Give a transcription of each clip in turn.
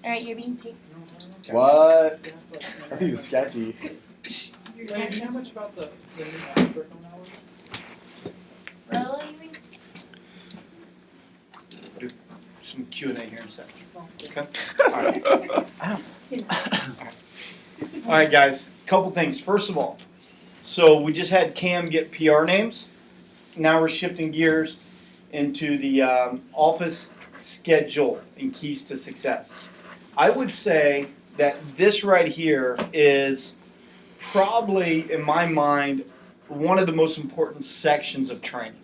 Alright, you're being taped. What? I think it was sketchy. Wait, do you know much about the new curriculum hours? Rolo, you mean? Some Q&A here in a second. Okay. Alright. Alright guys, couple things. First of all, so we just had Cam get PR names. Now we're shifting gears into the office schedule and keys to success. I would say that this right here is probably, in my mind, one of the most important sections of training.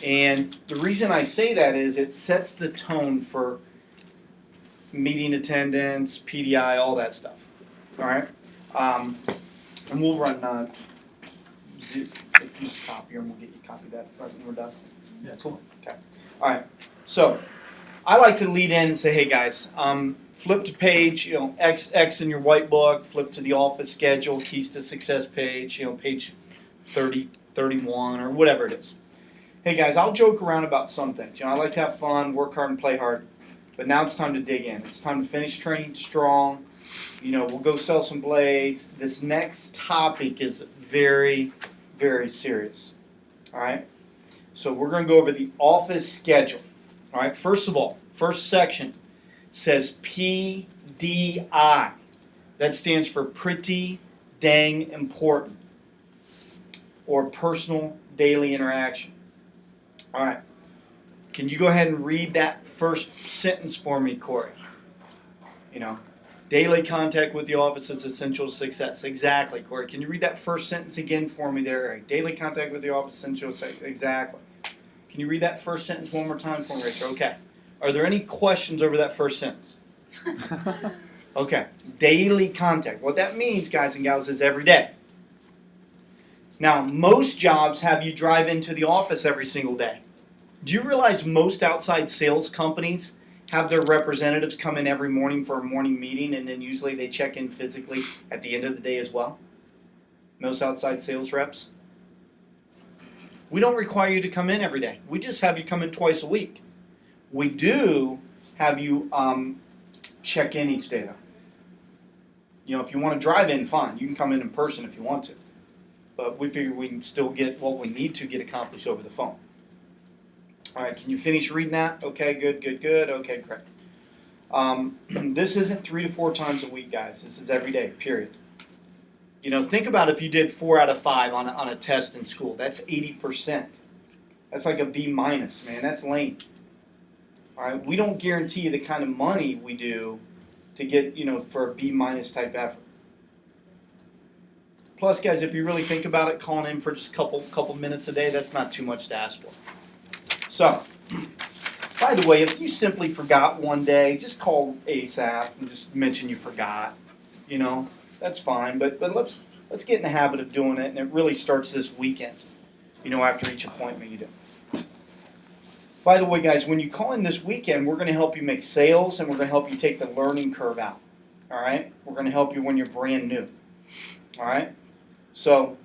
And the reason I say that is it sets the tone for meeting attendance, PDI, all that stuff. All right? And we'll run just copy and we'll get you copy that right when we're done. Yeah, Cool. Okay. All right. So I like to lead in and say, hey guys, flip to page, X in your white book, flip to the office schedule, keys to success page, page 30, 31, or whatever it is. Hey guys, I'll joke around about some things. I like to have fun, work hard, and play hard. But now it's time to dig in. It's time to finish training strong. We'll go sell some blades. This next topic is very, very serious. All right? So we're going to go over the office schedule. All right? First of all, first section says PDI. That stands for pretty dang important, or personal daily interaction. All right. Can you go ahead and read that first sentence for me, Corey? Daily contact with the office is essential to success. Exactly, Corey. Can you read that first sentence again for me there, Eric? Daily contact with the office is essential to success. Exactly. Can you read that first sentence one more time for me, Rachel? Okay. Are there any questions over that first sentence? Okay. Daily contact. What that means, guys and gals, is every day. Now, most jobs have you drive into the office every single day. Do you realize most outside sales companies have their representatives come in every morning for a morning meeting, and then usually they check in physically at the end of the day as well? Most outside sales reps. We don't require you to come in every day. We just have you come in twice a week. We do have you check in each day, though. If you want to drive in, fine. You can come in person if you want to. But we figure we can still get what we need to get accomplished over the phone. All right, can you finish reading that? Okay, good. Okay, great. This isn't 3 to 4 times a week, guys. This is every day, period. Think about if you did 4 out of 5 on a test in school. That's 80%. That's like a B minus, man. That's lame. All right, we don't guarantee you the kind of money we do to get, for a B minus type effort. Plus, guys, if you really think about it, calling in for just a couple minutes a day, that's not too much to ask for. So, by the way, if you simply forgot one day, just call ASAP and just mention you forgot. That's fine. But let's get in the habit of doing it, and it really starts this weekend. After each appointment you do. By the way, guys, when you call in this weekend, we're going to help you make sales, and we're going to help you take the learning curve out. All right? We're going to help you when you're brand new. All right? So,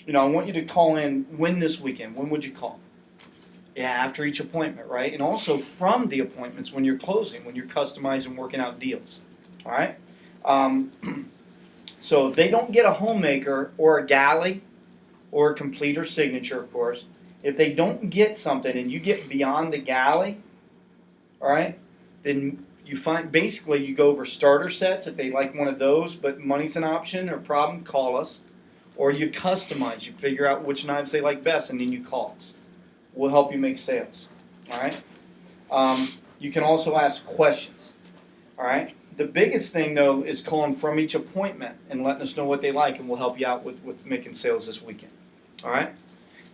I want you to call in when this weekend. When would you call? Yeah, after each appointment, right? And also from the appointments when you're closing, when you're customizing, working out deals. All right? So they don't get a homemaker or a galley or a completer signature, of course. If they don't get something and you get beyond the galley, all right, then you find basically you go over starter sets if they like one of those, but money's an option or problem, call us. Or you customize, you figure out which knives they like best, and then you call us. We'll help you make sales. All right. You can also ask questions. All right. The biggest thing though is calling from each appointment and letting us know what they like, and we'll help you out with making sales this weekend. All right.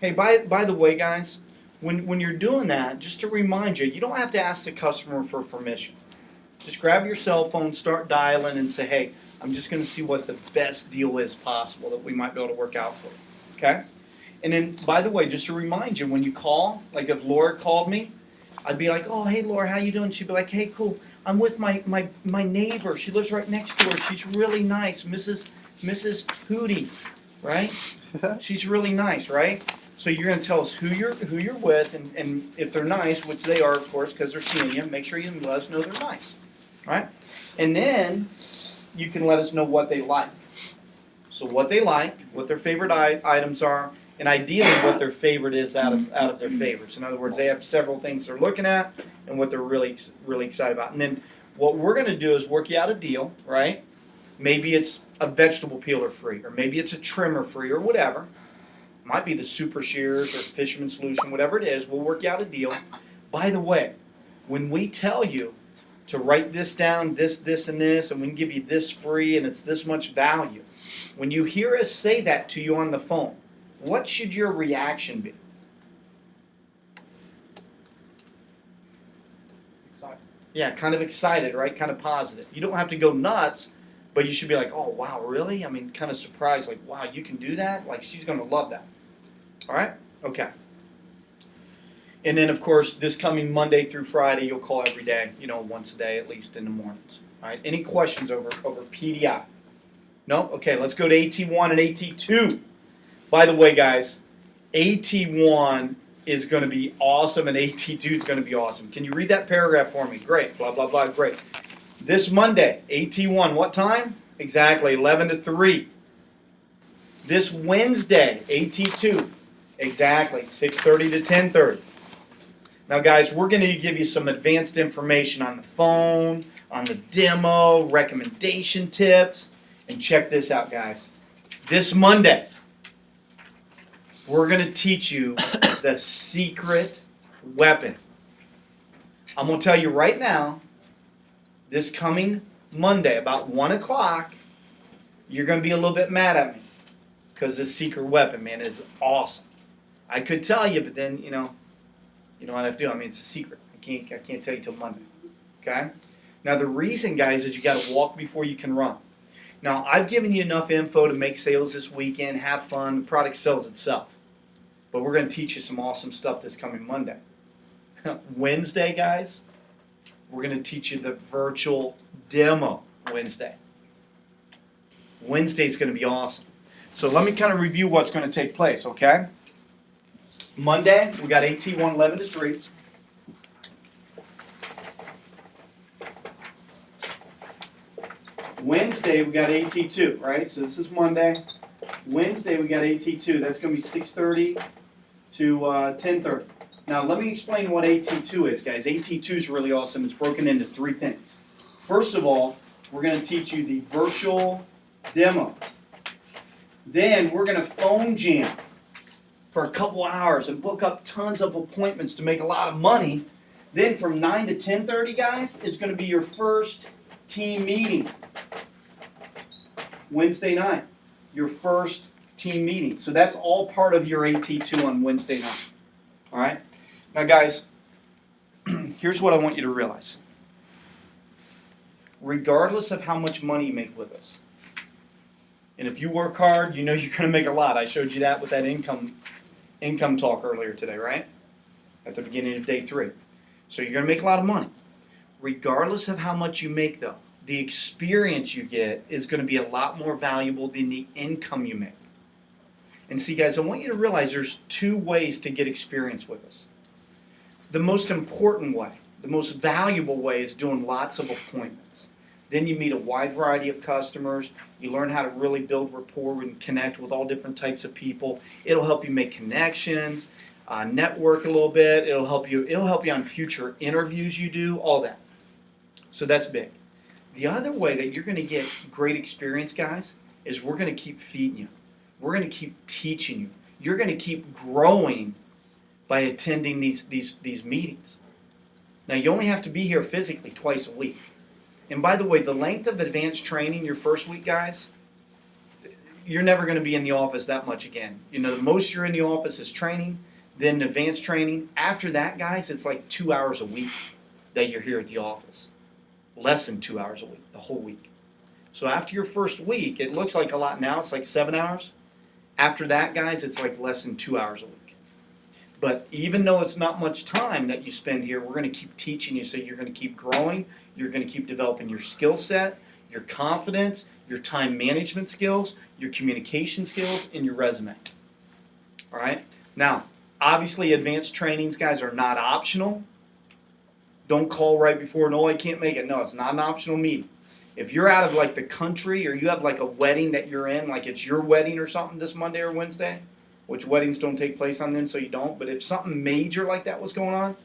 Hey, by the way, guys, when you're doing that, just to remind you, you don't have to ask the customer for permission. Just grab your cell phone, start dialing, and say, hey, I'm just going to see what the best deal is possible that we might be able to work out for you. Okay? And then, by the way, just to remind you, when you call, like if Laura called me, I'd be like, oh, hey, Laura, how you doing? She'd be like, hey, cool. I'm with my neighbor. She lives right next door. She's really nice, Mrs. Hootie, right? She's really nice, right? So you're going to tell us who you're with, and if they're nice, which they are, of course, because they're seeing you, make sure you let us know they're nice. Right? And then you can let us know what they like. So what they like, what their favorite items are, and ideally what their favorite is out of their favorites. In other words, they have several things they're looking at and what they're really excited about. And then what we're going to do is work you out a deal, right? Maybe it's a vegetable peeler free, or maybe it's a trimmer free, or whatever. Might be the Super Shears or Fisherman Solution, whatever it is. We'll work you out a deal. By the way, when we tell you to write this down, this, and this, and we can give you this free, and it's this much value, when you hear us say that to you on the phone, what should your reaction be? Excited. Yeah, kind of excited, right? Kind of positive. You don't have to go nuts, but you should be like, oh, wow, really? I mean, kind of surprised, like, wow, you can do that? Like, she's going to love that. All right? Okay. And then, of course, this coming Monday through Friday, you'll call every day, once a day at least in the mornings. All right? Any questions over PDI? No? Okay, let's go to AT1 and AT2. By the way, guys, AT1 is going to be awesome and AT2 is going to be awesome. Can you read that paragraph for me? Great. Blah, blah, blah. Great. This Monday, AT1, what time? Exactly, 11 to 3. This Wednesday, AT2, exactly, 6:30 to 10:30. Now, guys, we're going to give you some advanced information on the phone, on the demo, recommendation tips. And check this out, guys. This Monday, we're going to teach you the secret weapon. I'm going to tell you right now, this coming Monday, about 1 o'clock, you're going to be a little bit mad at me. Because this secret weapon, man, is awesome. I could tell you, but then, you know what I have to do. I mean, it's a secret. I can't tell you till Monday. Okay? Now, the reason, guys, is you got to walk before you can run. Now, I've given you enough info to make sales this weekend, have fun, the product sells itself. But we're going to teach you some awesome stuff this coming Monday. Wednesday, guys, we're going to teach you the virtual demo Wednesday. Wednesday's going to be awesome. So let me kind of review what's going to take place, okay? Monday, we got AT1 11 to 3. Wednesday, we got AT2, right? So this is Monday. Wednesday, we got AT2. That's going to be 6:30 to 10:30. Now, let me explain what AT2 is, guys. AT2 is really awesome. It's broken into 3 things. First of all, we're going to teach you the virtual demo. Then we're going to phone jam for a couple hours and book up tons of appointments to make a lot of money. Then from 9 to 10:30, guys, is going to be your first team meeting. Wednesday night, your first team meeting. So that's all part of your AT2 on Wednesday night. All right? Now, guys, here's what I want you to realize. Regardless of how much money you make with us, and if you work hard, you know you're going to make a lot. I showed you that with that income talk earlier today, right? At the beginning of day 3. So you're going to make a lot of money. Regardless of how much you make, though, the experience you get is going to be a lot more valuable than the income you make. And see, guys, I want you to realize there's 2 ways to get experience with us. The most important way, the most valuable way is doing lots of appointments. Then you meet a wide variety of customers. You learn how to really build rapport and connect with all different types of people. It'll help you make connections, network a little bit. It'll help you on future interviews you do, all that. So that's big. The other way that you're going to get great experience, guys, is we're going to keep feeding you. We're going to keep teaching you. You're going to keep growing by attending these meetings. Now, you only have to be here physically twice a week. And by the way, the length of advanced training your first week, guys, you're never going to be in the office that much again. The most you're in the office is training, then advanced training. After that, guys, it's like 2 hours a week that you're here at the office. Less than 2 hours a week, the whole week. So after your first week, it looks like a lot now. It's like 7 hours. After that, guys, it's like less than 2 hours a week. But even though it's not much time that you spend here, we're going to keep teaching you, so you're going to keep growing. You're going to keep developing your skill set, your confidence, your time management skills, your communication skills, and your resume. All right? Now, obviously, advanced trainings, guys, are not optional. Don't call right before, no, I can't make it. No, it's not an optional meeting. If you're out of like the country or you have like a wedding that you're in, like it's your wedding or something this Monday or Wednesday, which weddings don't take place on then, so you don't. But if something major like that was going on,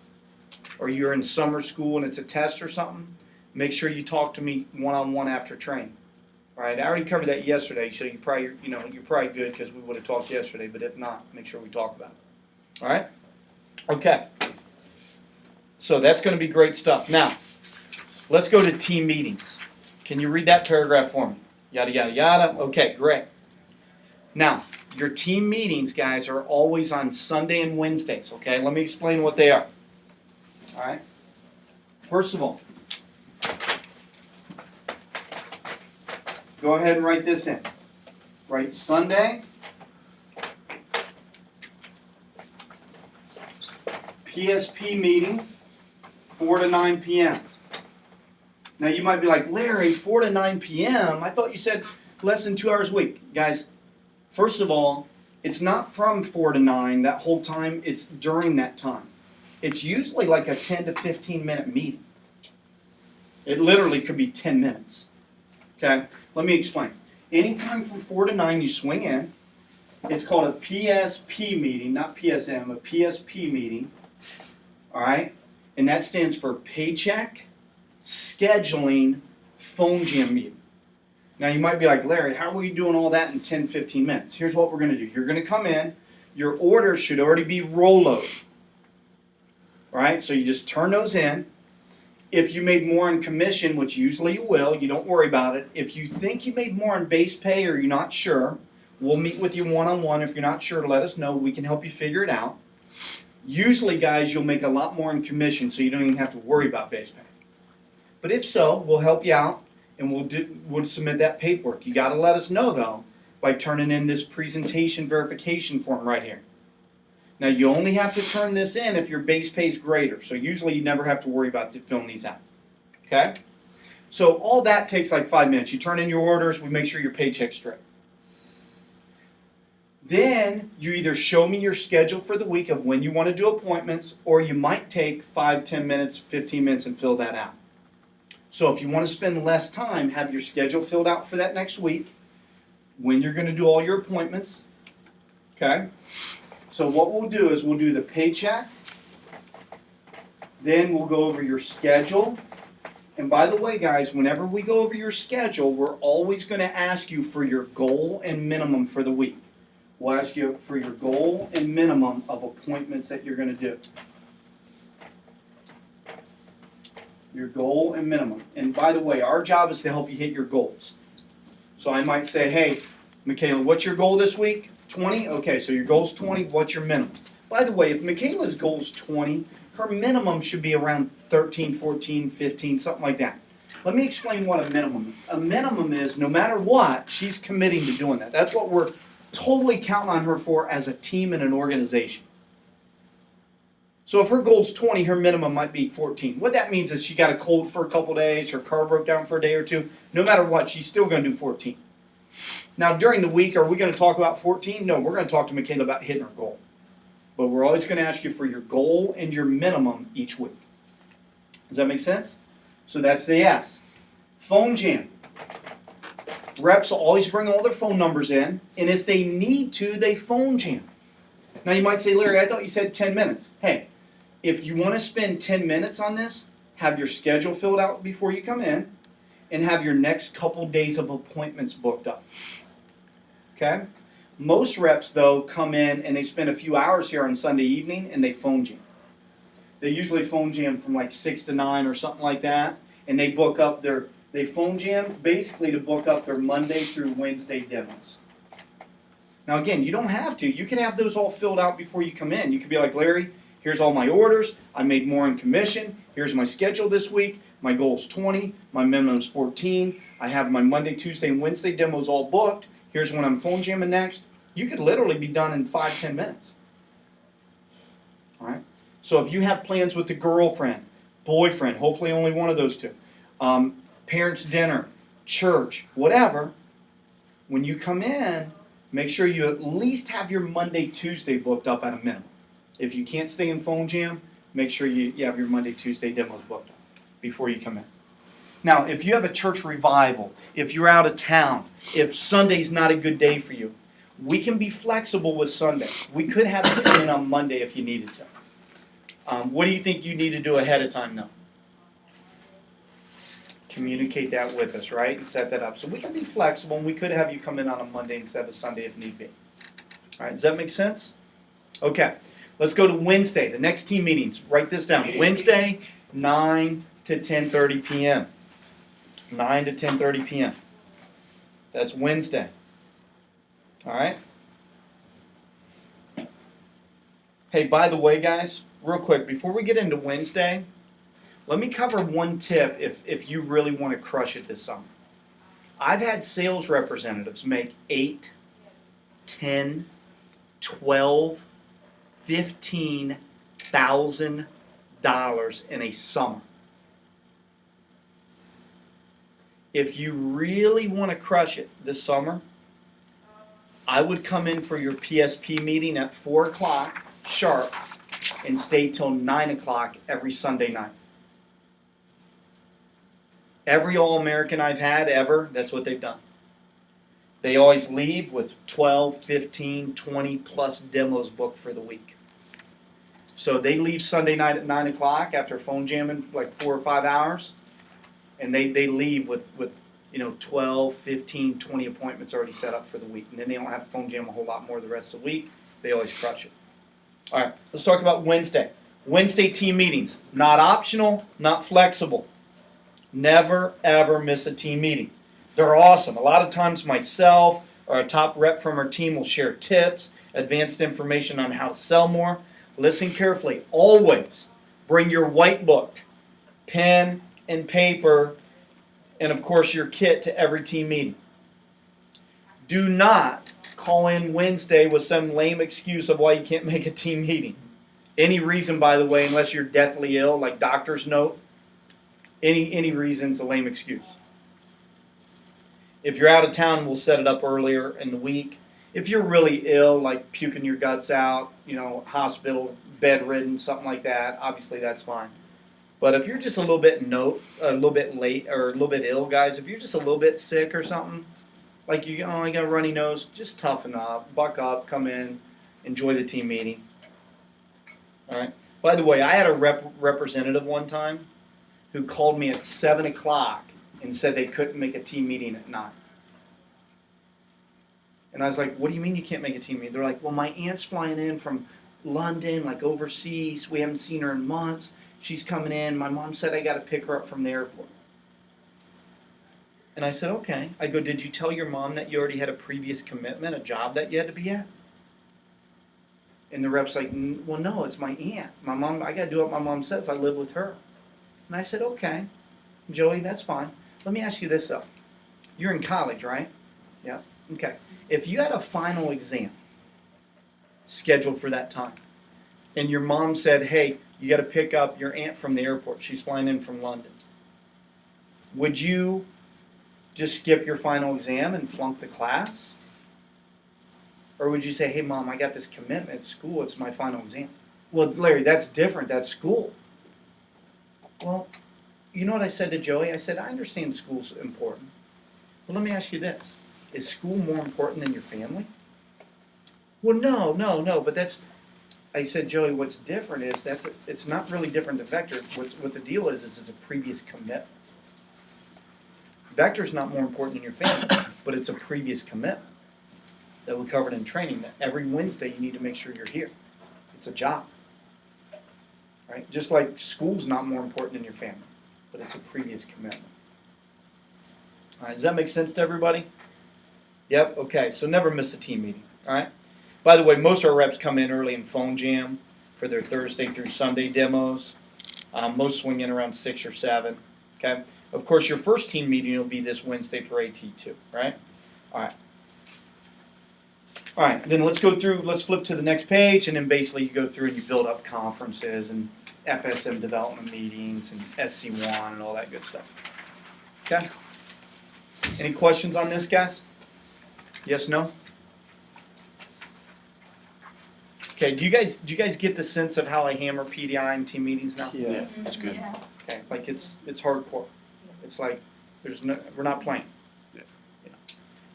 or you're in summer school and it's a test or something, make sure you talk to me one-on-one after training. All right, I already covered that yesterday, so you're probably good because we would have talked yesterday. But if not, make sure we talk about it. All right? Okay. So that's going to be great stuff. Now, let's go to team meetings. Can you read that paragraph for me? Yada, yada, yada. Okay, great. Now, your team meetings, guys, are always on Sunday and Wednesdays, okay? Let me explain what they are. All right? First of all, go ahead and write this in. Write Sunday, PSP meeting, 4 to 9 p.m. Now you might be like, Larry, 4 to 9 p.m.? I thought you said less than 2 hours a week. Guys, first of all, it's not from 4 to 9 that whole time. It's during that time. It's usually like a 10 to 15 minute meeting. It literally could be 10 minutes. Okay? Let me explain. Anytime from 4 to 9 you swing in. It's called a PSP meeting, not PSM, a PSP meeting. All right? And that stands for Paycheck Scheduling Phone Jam Meeting. Now you might be like, Larry, how are we doing all that in 10, 15 minutes? Here's what we're going to do. You're going to come in. Your orders should already be rolloed. All right? So you just turn those in. If you made more in commission, which usually you will, you don't worry about it. If you think you made more in base pay or you're not sure, we'll meet with you one-on-one. If you're not sure, let us know. We can help you figure it out. Usually, guys, you'll make a lot more in commission, so you don't even have to worry about base pay. But if so, we'll help you out, and we'll submit that paperwork. You got to let us know, though, by turning in this presentation verification form right here. Now, you only have to turn this in if your base pay is greater. So usually you never have to worry about filling these out. Okay? So all that takes like 5 minutes. You turn in your orders. We make sure your paycheck's straight. Then you either show me your schedule for the week of when you want to do appointments, or you might take 5, 10 minutes, 15 minutes and fill that out. So if you want to spend less time, have your schedule filled out for that next week, when you're going to do all your appointments. Okay? So what we'll do is we'll do the paycheck, then we'll go over your schedule. And by the way, guys, whenever we go over your schedule, we're always going to ask you for your goal and minimum for the week. We'll ask you for your goal and minimum of appointments that you're going to do. Your goal and minimum. And by the way, our job is to help you hit your goals. So I might say, hey, Michaela, what's your goal this week? 20? Okay, so your goal's 20. What's your minimum? By the way, if Michaela's goal's 20, her minimum should be around 13, 14, 15, something like that. Let me explain what a minimum is. A minimum is, no matter what, she's committing to doing that. That's what we're totally counting on her for as a team and an organization. So if her goal's 20, her minimum might be 14. What that means is she got a cold for a couple days, her car broke down for a day or two. No matter what, she's still going to do 14. Now, during the week, are we going to talk about 14? No, we're going to talk to Michaela about hitting her goal. But we're always going to ask you for your goal and your minimum each week. Does that make sense? So that's the S. Phone jam. Reps will always bring all their phone numbers in, and if they need to, they phone jam. Now you might say, Larry, I thought you said 10 minutes. Hey, if you want to spend 10 minutes on this, have your schedule filled out before you come in, and have your next couple days of appointments booked up. Okay? Most reps, though, come in and they spend a few hours here on Sunday evening and they phone jam. They usually phone jam from like 6 to 9 or something like that, and they book up they phone jam basically to book up their Monday through Wednesday demos. Now again, you don't have to. You can have those all filled out before you come in. You could be like, Larry, here's all my orders. I made more in commission. Here's my schedule this week. My goal's 20. My minimum's 14. I have my Monday, Tuesday, and Wednesday demos all booked. Here's when I'm phone jamming next. You could literally be done in 5, 10 minutes. All right? So if you have plans with the girlfriend, boyfriend, hopefully only one of those two, parents' dinner, church, whatever, when you come in, make sure you at least have your Monday, Tuesday booked up at a minimum. If you can't stay in phone jam, make sure you have your Monday, Tuesday demos booked before you come in. Now, if you have a church revival, if you're out of town, if Sunday's not a good day for you, we can be flexible with Sunday. We could have you come in on Monday if you needed to. What do you think you need to do ahead of time now? Communicate that with us, right? And set that up. So we can be flexible, and we could have you come in on a Monday instead of Sunday if need be. All right, does that make sense? Okay, let's go to Wednesday, the next team meetings. Write this down. Wednesday, 9 to 10:30 p.m. 9 to 10:30 p.m. That's Wednesday. All right? Hey, by the way, guys, real quick, before we get into Wednesday, let me cover one tip if you really want to crush it this summer. I've had sales representatives make $8, $10, $12, $15,000 in a summer. If you really want to crush it this summer, I would come in for your PSP meeting at 4 o'clock sharp and stay till 9 o'clock every Sunday night. Every All-American I've had ever, that's what they've done. They always leave with 12, 15, 20 plus demos booked for the week. So they leave Sunday night at 9 o'clock after phone jamming like 4 or 5 hours, and they leave with 12, 15, 20 appointments already set up for the week. And then they don't have to phone jam a whole lot more the rest of the week. They always crush it. All right, let's talk about Wednesday. Wednesday team meetings. Not optional, not flexible. Never, ever miss a team meeting. They're awesome. A lot of times myself or a top rep from our team will share tips, advanced information on how to sell more. Listen carefully. Always bring your white book, pen and paper, and of course your kit to every team meeting. Do not call in Wednesday with some lame excuse of why you can't make a team meeting. Any reason, by the way, unless you're deathly ill, like doctor's note, any reason's a lame excuse. If you're out of town, we'll set it up earlier in the week. If you're really ill, like puking your guts out, hospital, bedridden, something like that, obviously that's fine. But if you're just a little bit late or a little bit ill, guys, if you're just a little bit sick or something, like I got a runny nose, just toughen up, buck up, come in, enjoy the team meeting. All right. By the way, I had a representative one time who called me at 7 o'clock and said they couldn't make a team meeting at 9. And I was like, what do you mean you can't make a team meeting? They're like, well, my aunt's flying in from London, like overseas. We haven't seen her in months. She's coming in. My mom said I got to pick her up from the airport. And I said, okay. I go, did you tell your mom that you already had a previous commitment, a job that you had to be at? And the rep's like, well, no, it's my aunt. My mom, I got to do what my mom says. I live with her. And I said, okay, Joey, that's fine. Let me ask you this, though. You're in college, right? Yeah. Okay. If you had a final exam scheduled for that time, and your mom said, hey, you got to pick up your aunt from the airport. She's flying in from London. Would you just skip your final exam and flunk the class? Or would you say, hey, Mom, I got this commitment at school. It's my final exam. Well, Larry, that's different. That's school. Well, you know what I said to Joey? I said, I understand school's important. But let me ask you this. Is school more important than your family? Well, no. But that's... I said, Joey, what's different is it's not really different to Vector. What the deal is it's a previous commitment. Vector's not more important than your family, but it's a previous commitment that we covered in training, that every Wednesday you need to make sure you're here. It's a job. Right? Just like school's not more important than your family, but it's a previous commitment. All right, does that make sense to everybody? Yep, okay, so never miss a team meeting, all right? By the way, most of our reps come in early in phone jam for their Thursday through Sunday demos. Most swing in around 6 or 7, okay? Of course, your first team meeting will be this Wednesday for AT2, right? All right. All right, then let's flip to the next page, and then basically you go through and you build up conferences and FSM development meetings and SC1 and all that good stuff. Okay? Any questions on this, guys? Yes, no? Okay, do you guys get the sense of how I hammer PDI in team meetings now? Yeah. That's good. Yeah. Okay, like it's hardcore. It's like we're not playing. Yeah. You know.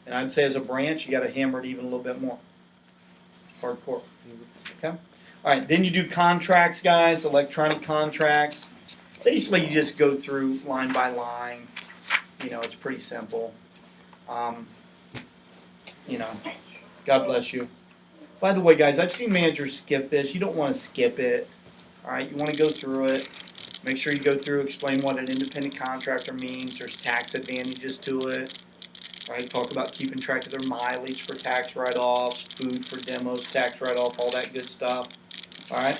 And I'd say as a branch, you got to hammer it even a little bit more. Hardcore. Okay. All right. Then you do contracts, guys. Electronic contracts. Basically, you just go through line by line. You know, it's pretty simple. You know, God bless you. By the way, guys, I've seen managers skip this. You don't want to skip it. All right, you want to go through it. Make sure you go through, explain what an independent contractor means. There's tax advantages to it. All right, talk about keeping track of their mileage for tax write-offs, food for demos, tax write-off, all that good stuff. All right.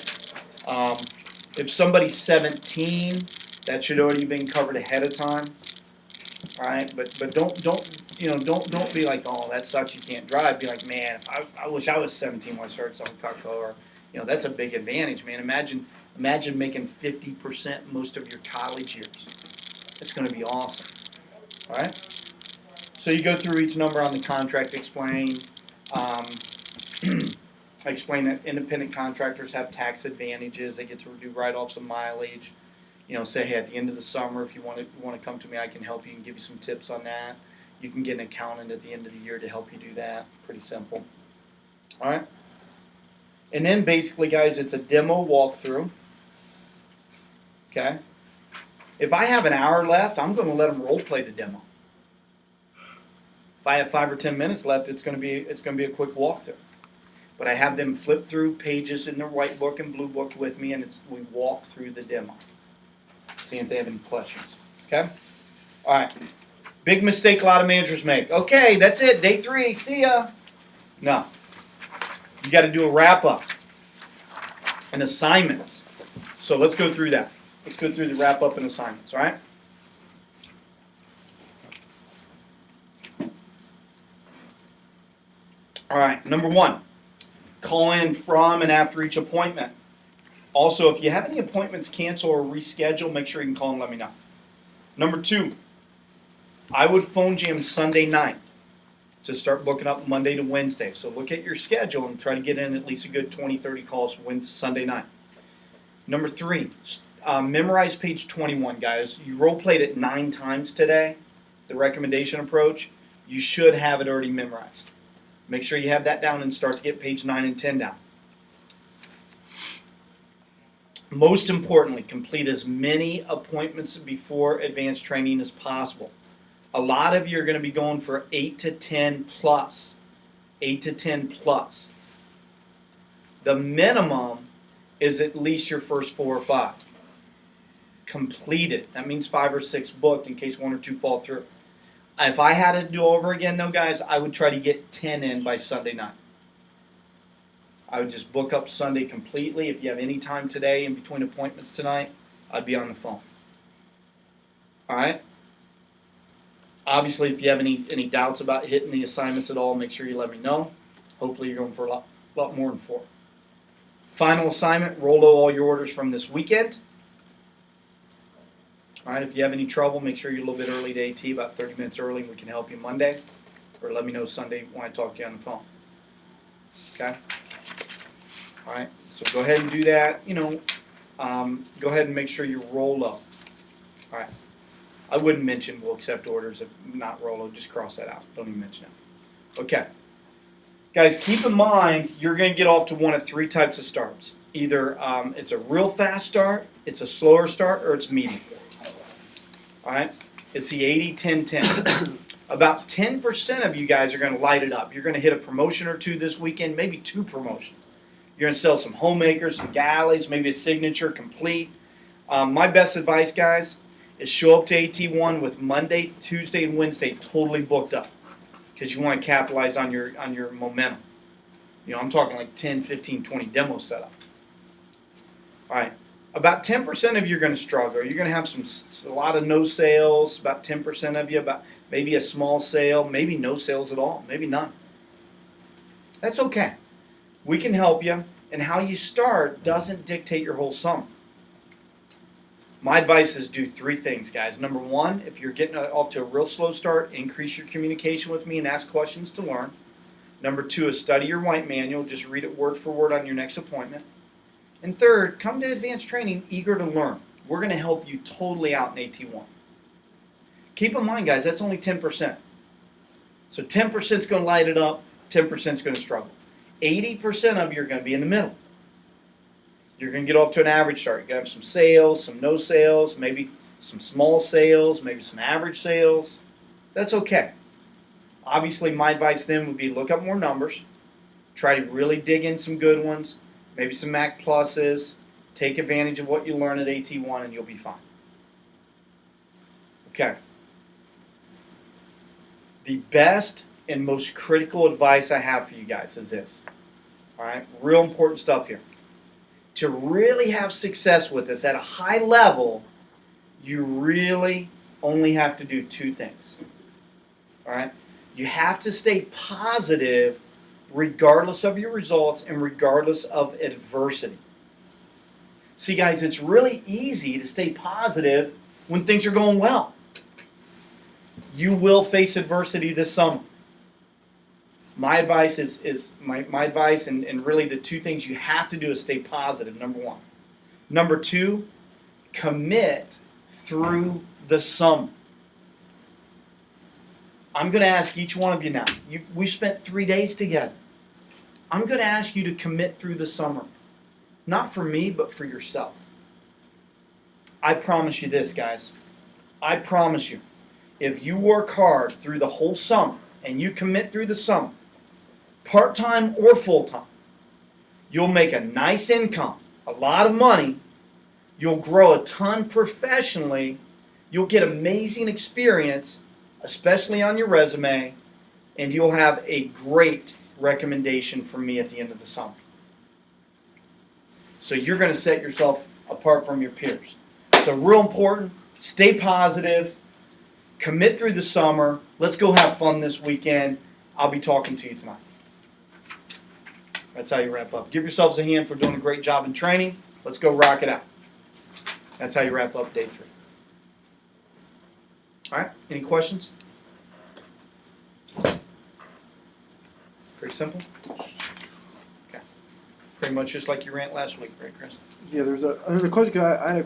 If somebody's 17, that should already been covered ahead of time. All right, but don't be like, oh, that sucks, you can't drive. Be like, man, I wish I was 17 when I started selling Cutco. Or, that's a big advantage, man. Imagine making 50% most of your college years. It's going to be awesome. All right. So you go through each number on the contract, explain that independent contractors have tax advantages. They get to do write-offs of mileage. Say, hey, at the end of the summer, if you want to come to me, I can help you and give you some tips on that. You can get an accountant at the end of the year to help you do that. Pretty simple. All right. And then basically, guys, it's a demo walkthrough. Okay. If I have an hour left, I'm going to let them role play the demo. If I have 5 or 10 minutes left, it's going to be a quick walkthrough. But I have them flip through pages in their white book and blue book with me, and we walk through the demo. See if they have any questions. Okay? All right. Big mistake a lot of managers make. Okay, that's it. Day 3. See ya. No. You got to do a wrap-up and assignments. So let's go through that. Let's go through the wrap-up and assignments, all right? All right, number 1, call in from and after each appointment. Also, if you have any appointments cancel or reschedule, make sure you can call and let me know. Number 2, I would phone jam Sunday night to start booking up Monday to Wednesday. So look at your schedule and try to get in at least a good 20, 30 calls Sunday night. Number 3, memorize page 21, guys. You role played it 9 times today, the recommendation approach. You should have it already memorized. Make sure you have that down and start to get page 9 and 10 down. Most importantly, complete as many appointments before advanced training as possible. A lot of you are going to be going for 8 to 10 plus. 8 to 10 plus. The minimum is at least your first 4 or 5. Completed. That means 5 or 6 booked in case 1 or 2 fall through. If I had to do over again, though, guys, I would try to get 10 in by Sunday night. I would just book up Sunday completely. If you have any time today in between appointments tonight, I'd be on the phone. All right? Obviously, if you have any doubts about hitting the assignments at all, make sure you let me know. Hopefully, you're going for a lot more than 4. Final assignment, roll all your orders from this weekend. All right, if you have any trouble, make sure you're a little bit early to AT, about 30 minutes early, and we can help you Monday. Or let me know Sunday when I talk to you on the phone. Okay? All right, so go ahead and do that. Go ahead and make sure you roll up. All right. I wouldn't mention we'll accept orders if not roll. Just cross that out. Don't even mention it. Okay. Guys, keep in mind you're going to get off to one of 3 types of starts. Either it's a real fast start, it's a slower start, or it's medium. All right? It's the 80-10-10. About 10% of you guys are going to light it up. You're going to hit a promotion or 2 this weekend, maybe 2 promotions. You're going to sell some homemakers, some galleys, maybe a signature, complete. My best advice, guys, is show up to AT1 with Monday, Tuesday, and Wednesday totally booked up because you want to capitalize on your momentum. I'm talking like 10, 15, 20 demos set up. All right. About 10% of you are going to struggle. You're going to have a lot of no sales, about 10% of you, about maybe a small sale, maybe no sales at all, maybe none. That's okay. We can help you, and how you start doesn't dictate your whole summer. My advice is do 3 things, guys. Number 1, if you're getting off to a real slow start, increase your communication with me and ask questions to learn. Number 2 is study your white manual. Just read it word for word on your next appointment. And third, come to advanced training eager to learn. We're going to help you totally out in AT1. Keep in mind, guys, that's only 10%. So 10% is going to light it up, 10% is going to struggle. 80% of you are going to be in the middle. You're going to get off to an average start. You're going to have some sales, some no sales, maybe some small sales, maybe some average sales. That's okay. Obviously, my advice then would be look up more numbers. Try to really dig in some good ones, maybe some MAC pluses. Take advantage of what you learn at AT1 and you'll be fine. Okay. The best and most critical advice I have for you guys is this. All right? Real important stuff here. To really have success with this at a high level, you really only have to do 2 things. All right? You have to stay positive regardless of your results and regardless of adversity. See, guys, it's really easy to stay positive when things are going well. You will face adversity this summer. My advice is my advice, and really the 2 things you have to do is stay positive, number 1. Number 2, commit through the summer. I'm going to ask each one of you now. We spent 3 days together. I'm going to ask you to commit through the summer. Not for me, but for yourself. I promise you this, guys. I promise you, if you work hard through the whole summer and you commit through the summer, part-time or full-time, you'll make a nice income, a lot of money, you'll grow a ton professionally, you'll get amazing experience, especially on your resume, and you'll have a great recommendation from me at the end of the summer. So you're going to set yourself apart from your peers. So real important, stay positive, commit through the summer. Let's go have fun this weekend. I'll be talking to you tonight. That's how you wrap up. Give yourselves a hand for doing a great job in training. Let's go rock it out. That's how you wrap up day 3. All right, any questions? Pretty simple? Okay. Pretty much just like your rant last week, right, Chris? Yeah, there's a question. I had a question.